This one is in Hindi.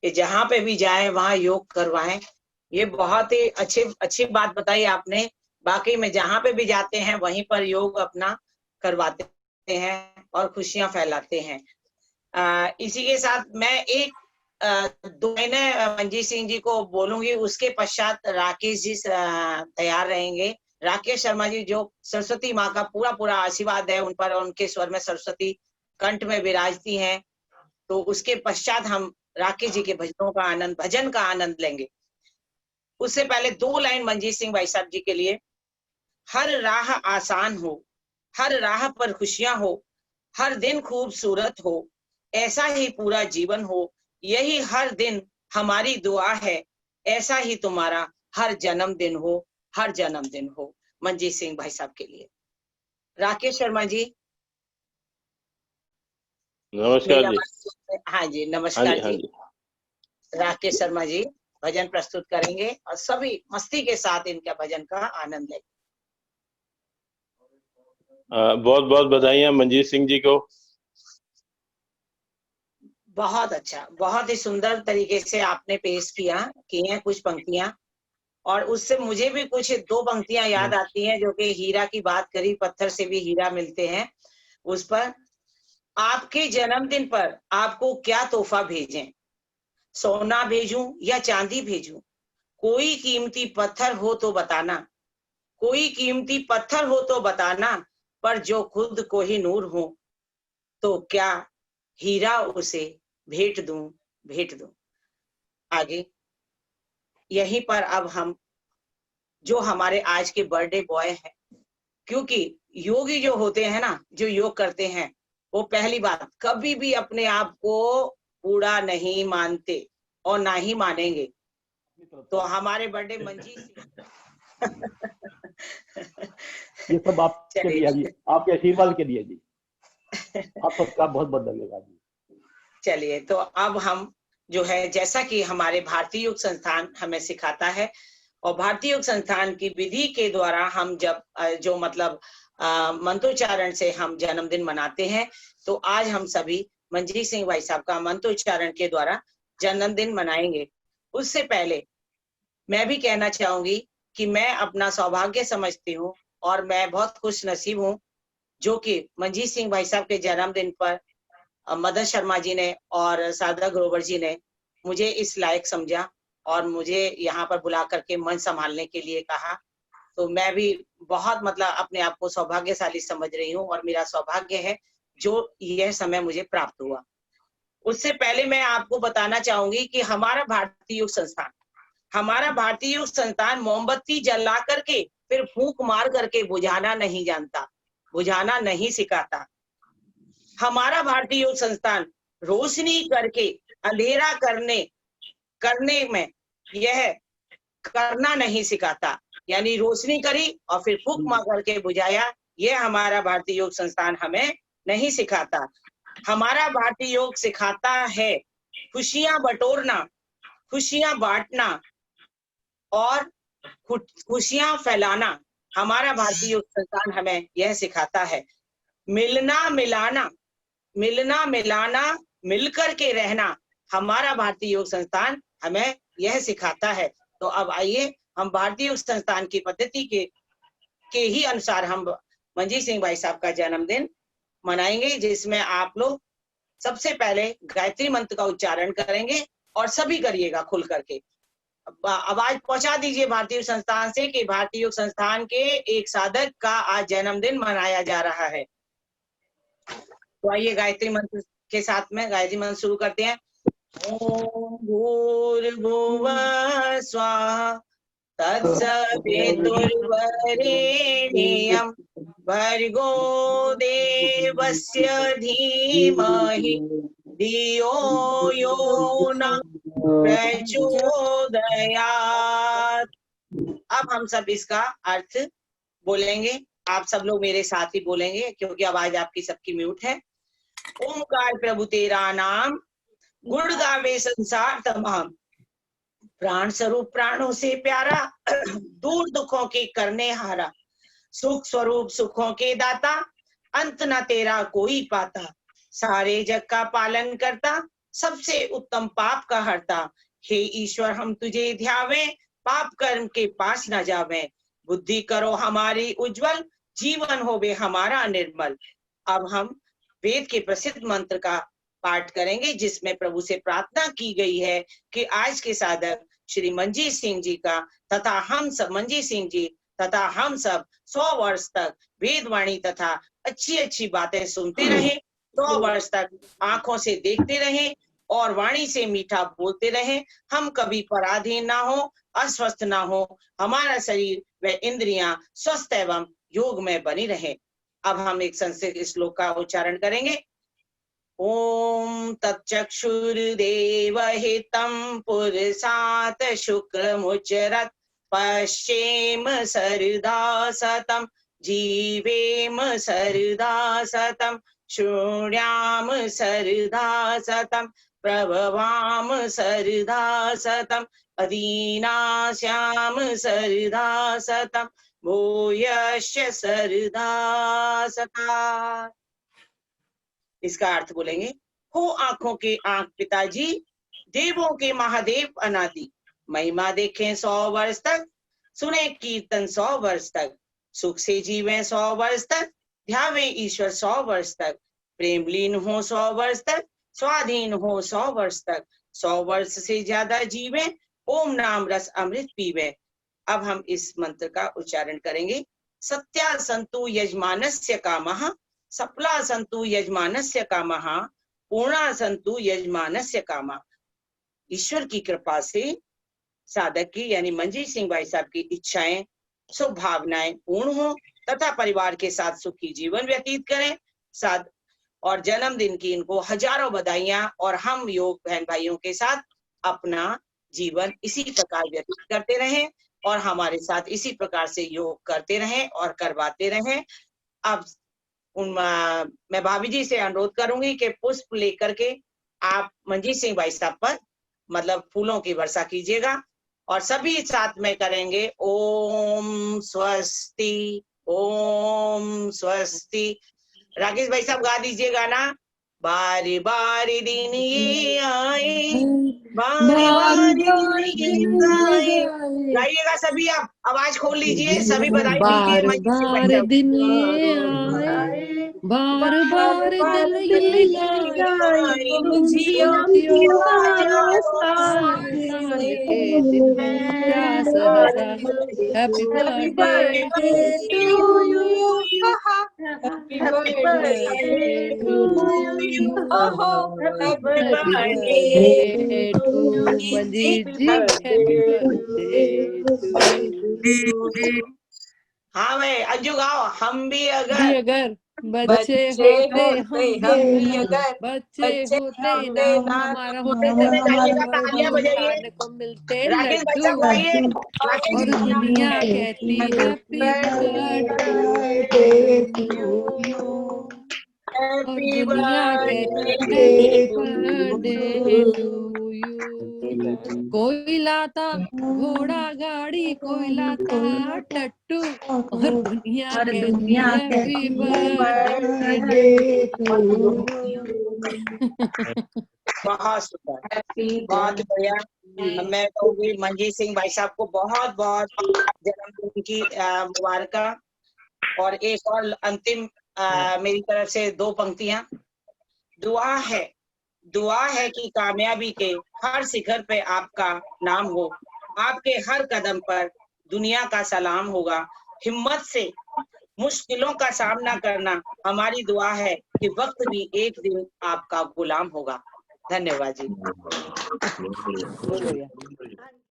कि जहाँ पे भी जाएं वहां योग करवाएं। ये बहुत ही अच्छी बात बताई आपने। बाकी में जहाँ पे भी जाते हैं वहीं पर योग अपना करवाते हैं और खुशियां फैलाते हैं। इसी के साथ मैं एक दो महीने मंजीत सिंह जी को बोलूंगी, उसके पश्चात राकेश जी तैयार रहेंगे। राकेश शर्मा जी, जो सरस्वती माँ का पूरा पूरा आशीर्वाद है उन पर, उनके स्वर में सरस्वती कंठ में विराजती हैं, तो उसके पश्चात हम राकेश जी के भजन का आनंद लेंगे। उससे पहले 2 लाइन मंजीत सिंह भाई साहब जी के लिए। हर राह आसान हो, हर राह पर खुशियां हो, हर दिन खूबसूरत हो, ऐसा ही पूरा जीवन हो, यही हर दिन हमारी दुआ है, ऐसा ही तुम्हारा हर जन्मदिन हो, हर जन्मदिन हो। मंजीत सिंह भाई साहब के लिए। राकेश शर्मा जी। नमस्कार जी। हाँ जी, हाँ नमस्कार जी, हाँ जी। जी। राकेश शर्मा जी भजन प्रस्तुत करेंगे और सभी मस्ती के साथ इनका भजन का आनंद लेंगे। बहुत बहुत बधाइयाँ मंजीत सिंह जी को। बहुत अच्छा, बहुत ही सुंदर तरीके से आपने पेश किए हैं कुछ पंक्तियां, और उससे मुझे भी कुछ 2 पंक्तियां याद आती हैं, जो कि हीरा की बात करी, पत्थर से भी हीरा मिलते हैं। उस पर, आपके जन्मदिन पर आपको क्या तोहफा भेजें, सोना भेजूं या चांदी भेजूं, कोई कीमती पत्थर हो तो बताना, कोई कीमती पत्थर हो तो बताना, पर जो खुद को ही नूर हो तो क्या हीरा उसे भेंट दूं। आगे यहीं पर अब हम, जो हमारे आज के बर्थडे बॉय हैं, क्योंकि योगी जो होते हैं ना, जो योग करते हैं, वो पहली बात कभी भी अपने आप को बूढ़ा नहीं मानते और ना ही मानेंगे। तो हमारे बर्थडे मंजीत ये सब आपके लिए जी, आपके आशीर्वाद के लिए जी। आप सबका बहुत बहुत धन्यवाद जी। चलिए, तो अब हम जो है, जैसा कि हमारे भारतीय योग संस्थान हमें सिखाता है, और भारतीय योग संस्थान की विधि के द्वारा हम जब जो मतलब मंत्रोच्चारण से हम जन्मदिन मनाते हैं, तो आज हम सभी मंजीत सिंह भाई साहब का मंत्रोच्चारण के द्वारा जन्मदिन मनाएंगे। उससे पहले मैं भी कहना चाहूंगी कि मैं अपना सौभाग्य समझती हूँ और मैं बहुत खुश नसीब हूँ, जो कि मंजीत सिंह भाई साहब के जन्मदिन पर मदन शर्मा जी ने और शारदा ग्रोवर जी ने मुझे इस लायक समझा और मुझे यहाँ पर बुला करके मन संभालने के लिए कहा। तो मैं भी बहुत मतलब अपने आप को सौभाग्यशाली समझ रही हूँ, और मेरा सौभाग्य है जो यह समय मुझे प्राप्त हुआ। उससे पहले मैं आपको बताना चाहूंगी कि हमारा भारतीय योग संस्थान मोमबत्ती जला करके फिर फूंक मार करके बुझाना नहीं जानता, बुझाना नहीं सिखाता। हमारा भारतीय योग संस्थान रोशनी करके अंधेरा करने में यह करना नहीं सिखाता, यानी रोशनी करी और फिर फूंक मार करके बुझाया, यह हमारा भारतीय योग संस्थान हमें नहीं सिखाता। हमारा भारतीय योग सिखाता है खुशियां बटोरना, खुशियां बांटना और खुशियां फैलाना। हमारा भारतीय योग संस्थान हमें यह सिखाता है मिलना मिलाना, मिलकर के रहना। हमारा भारतीय योग संस्थान हमें यह सिखाता है। तो अब आइए हम भारतीय योग संस्थान की पद्धति के ही अनुसार हम मंजीत सिंह भाई साहब का जन्मदिन मनाएंगे, जिसमें आप लोग सबसे पहले गायत्री मंत्र का उच्चारण करेंगे और सभी करिएगा खुल करके। आवाज पहुंचा दीजिए भारतीय योग संस्थान से कि भारतीय योग संस्थान के एक साधक का आज जन्मदिन मनाया जा रहा है। तो आइए गायत्री मंत्र के साथ में गायत्री मंत्र शुरू करते हैं। ओम भूर्भुवः स्वाहा तत्सवितुर्वरेण्यं भर्गो देवस्य धीमहि धियो यो न प्रचोदयात्। अब हम सब इसका अर्थ बोलेंगे, आप सब लोग मेरे साथ ही बोलेंगे क्योंकि आवाज आपकी सबकी म्यूट है। ओमकार प्रभु तेरा नाम, गुण गावे संसार तमाम, प्राण स्वरूप प्राणों से प्यारा, दूर दुखों के करने हारा, सुख स्वरूप सुखों के दाता, अंत न तेरा कोई पाता, सारे जग का पालन करता, सबसे उत्तम पाप का हरता। हे ईश्वर हम तुझे ध्यावे, पाप कर्म के पास न जावे। बुद्धि करो हमारी उज्जवल, जीवन होवे हमारा निर्मल। अब हम वेद के प्रसिद्ध मंत्र का पाठ करेंगे, जिसमें प्रभु से प्रार्थना की गई है कि आज के साधक श्री मंजीत सिंह जी का तथा हम सब मंजीत सिंह जी तथा हम सब 100 वर्ष तक वेदवाणी तथा अच्छी अच्छी बातें सुनते रहे, 100 वर्ष तक आंखों से देखते रहे और वाणी से मीठा बोलते रहे। हम कभी पराधीन ना हो, अस्वस्थ ना हो, हमारा शरीर व इंद्रियां स्वस्थ एवं योग में बनी रहे। अब हम एक संस्कृत श्लोक का उच्चारण करेंगे। ओम तच्चक्षुर्देव हितं पुरुषात् शुक्रमुच्चरत्, पश्येम सर्दा सतं, जीवेम सर्दा सतं, शृण्याम सर्दा सतं, प्रभवाम सर्दा सतं, अदीनास्याम सर्दा सतं, भूयश्च सर्दा सता। इसका अर्थ बोलेंगे। हो आंखों के आंख पिताजी, देवों के महादेव अनादि, महिमा देखें 100 वर्ष तक, सुने कीर्तन 100 वर्ष तक, सुख से जीवें 100 वर्ष तक, ध्यावे ईश्वर 100 वर्ष तक, प्रेमलीन हो 100 वर्ष तक, स्वाधीन हो 100 वर्ष तक, 100 वर्ष से ज्यादा जीवें, ओम नाम रस अमृत पीवे। अब हम इस मंत्र का उच्चारण करेंगे। सत्या संतु यजमानस्य कामः, सफला संतु यजमानस्य कामः, पूर्णा संतु यजमानस्य कामः। ईश्वर की कृपा से साधक की यानी मंजीत सिंह भाई साहब की इच्छाएं, शुभ भावनाएं पूर्ण हो तथा परिवार के साथ सुखी जीवन व्यतीत करें। साथ और जन्मदिन की इनको हजारों बधाइयां, और हम योग बहन भाइयों के साथ अपना जीवन इसी प्रकार व्यतीत करते रहें और हमारे साथ इसी प्रकार से योग करते रहें और करवाते रहें। अब मैं भाभी जी से अनुरोध करूंगी कि पुष्प लेकर के आप मंजीत सिंह भाई साहब पर मतलब फूलों की वर्षा कीजिएगा, और सभी साथ में करेंगे ओम स्वस्ति, ओम स्वस्ति। राकेश भाई साहब गा दीजिएगा ना। बारी बारी दिन ये आए, बारी बारी दिन ये आए। गाइएगा सभी, आप आवाज खोल लीजिए, सभी बधाई दीजिए मंजीत सिंह भाई साहब। दिन ये आए, बार बार दिल ये गाए, जियो के दिन है सहरा। Happy birthday to you, happy birthday to you, happy birthday to Manjeet ji, happy birthday to. हाँ भाई अंजू गाओ। हम भी अगर बच्चे होते हम भी अगर बच्चे होते ना हमारा होते तालियां बजाइए। खाने को मिलते राकेश भाई लड्डू, साहब गाइए। और दुनिया कहती हैप्पी बर्थडे टू यू, और दुनिया कहती हैप्पी बर्थडे टू यू। कोई लाता घोड़ा गाड़ी, कोई लाता टट्टू, और दुनिया कहती हैप्पी बर्थडे टू यू। बहुत सुंदर, बहुत बढ़िया। मैं कहूँगी मंजीत सिंह भाई साहब को बहुत बहुत जन्मदिन की मुबारक। और एक और अंतिम मेरी तरफ से 2 पंक्तियां। दुआ है कि कामयाबी के हर शिखर पे आपका नाम हो, आपके हर कदम पर दुनिया का सलाम होगा। हिम्मत से मुश्किलों का सामना करना हमारी दुआ है कि वक्त भी एक दिन आपका गुलाम होगा। धन्यवाद जी।